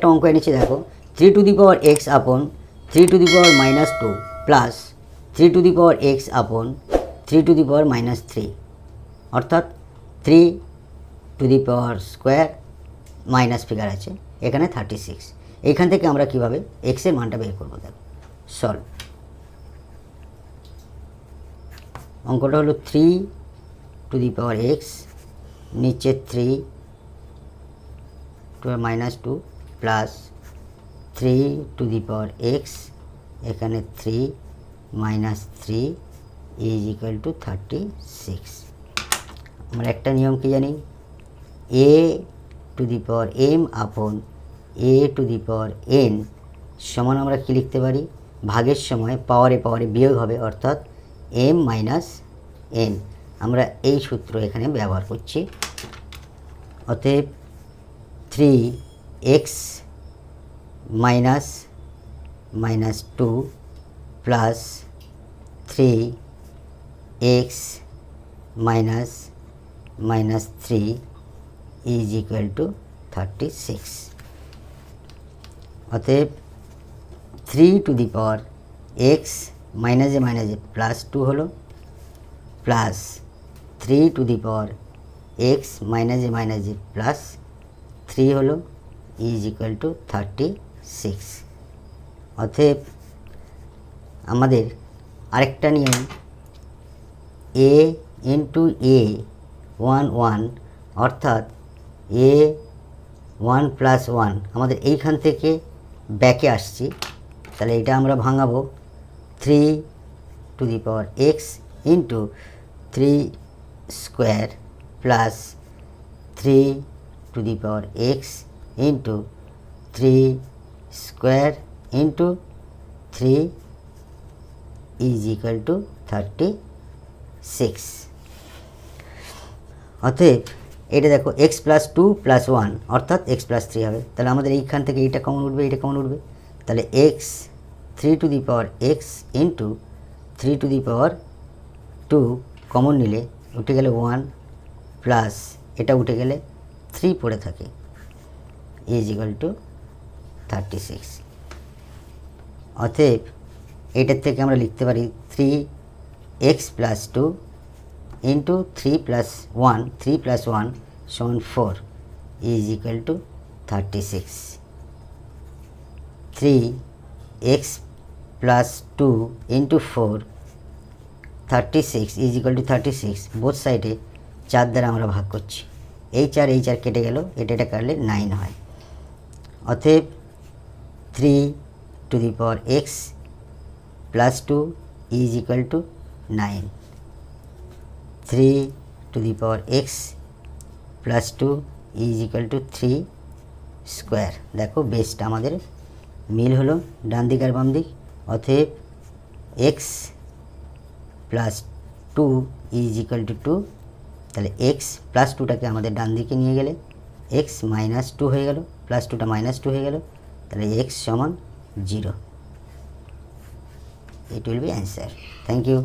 একটা অঙ্ক এনেছি দেখো, 3 টু দি পাওয়ার এক্স আপন 3 to the power minus 2 plus 3 to the power x আপন 3 টু দি পাওয়ার মাইনাস 3, অর্থাৎ 3 to the power square minus figure আছে এখানে 36। এইখান থেকে আমরা কীভাবে এক্সের মানটা বের করবো দেখো, সলভ। অঙ্কটা হলো 3 টু দি পাওয়ার এক্স, নিচে 3 to minus 2 plus 3 to the power এক্স, এখানে 3 মাইনাস 3 ইজ ইকুয়াল টু 36। আমরা একটা নিয়ম কি জানি, এ টু দি পাওয়ার এম আপন এ টু দি পাওয়ার এন সমান আমরা কি লিখতে পারি, ভাগের সময় পাওয়ারে পাওয়ারে বিয়োগ হবে, অর্থাৎ এম মাইনাস এন। আমরা এই সূত্র এখানে ব্যবহার করছি। অতএব 3x minus 2 plus 3x minus 3 is equal to 36। অতএব 3 টু দি পাওয়ার এক্স মাইনাসে মাইনাসে প্লাস 2 হলো, plus 3 to the power x মাইনাসে মাইনাসে প্লাস 3 হলো, ইজ ইকুয়াল টু 36। অতএব আমাদের আরেকটা নিয়ম, এ ইন্টু এ 1 1, অর্থাৎ এ 1 প্লাস 1 আমাদের এইখান থেকে ব্যাকে আসছি, তাহলে এটা আমরা ভাঙাবো 3 to the power x into 3 square plus 3 to the power x into 3 square into 3 is equal to 36। অতএব এটা দেখো এক্স প্লাস 2 প্লাস 1 অর্থাৎ এক্স প্লাস 3 হবে, তাহলে আমাদের এইখান থেকে এইটা কমন উঠবে, এইটা কমন উঠবে, তাহলে x 3 to the power x into 3 to the power 2 common নিলে উঠে গেলে 1 প্লাস এটা উঠে গেলে 3 পড়ে থাকে, ইজ ইকুয়াল টু 36। অতএব এটার থেকে আমরা লিখতে পারি 3x প্লাস 2 ইন্টু 3 প্লাস 1 সমান 4 is equal to 36। 3x plus 2 into 4 36 is equal to 36। Both সাইডে 4 দ্বারা আমরা ভাগ করছি, এই 4 কেটে গেল, এটা কাটলে 9 হয়। অতএব 3 to the power x plus 2 is equal to 9, 3 to the power x plus 2 is equal to 3 square. দেখো বেসটা আমাদের মিল হলো ডান দিক আর বাম দিক। অতএব x plus 2 is equal to 2, তাহলে এক্স প্লাস 2টাকে আমাদের ডান দিকে নিয়ে গেলে এক্স মাইনাস 2 হয়ে গেল, প্লাস 2টা মাইনাস 2 হয়ে গেল, তাহলে এক্স সমান 0। It will be answer. Thank you.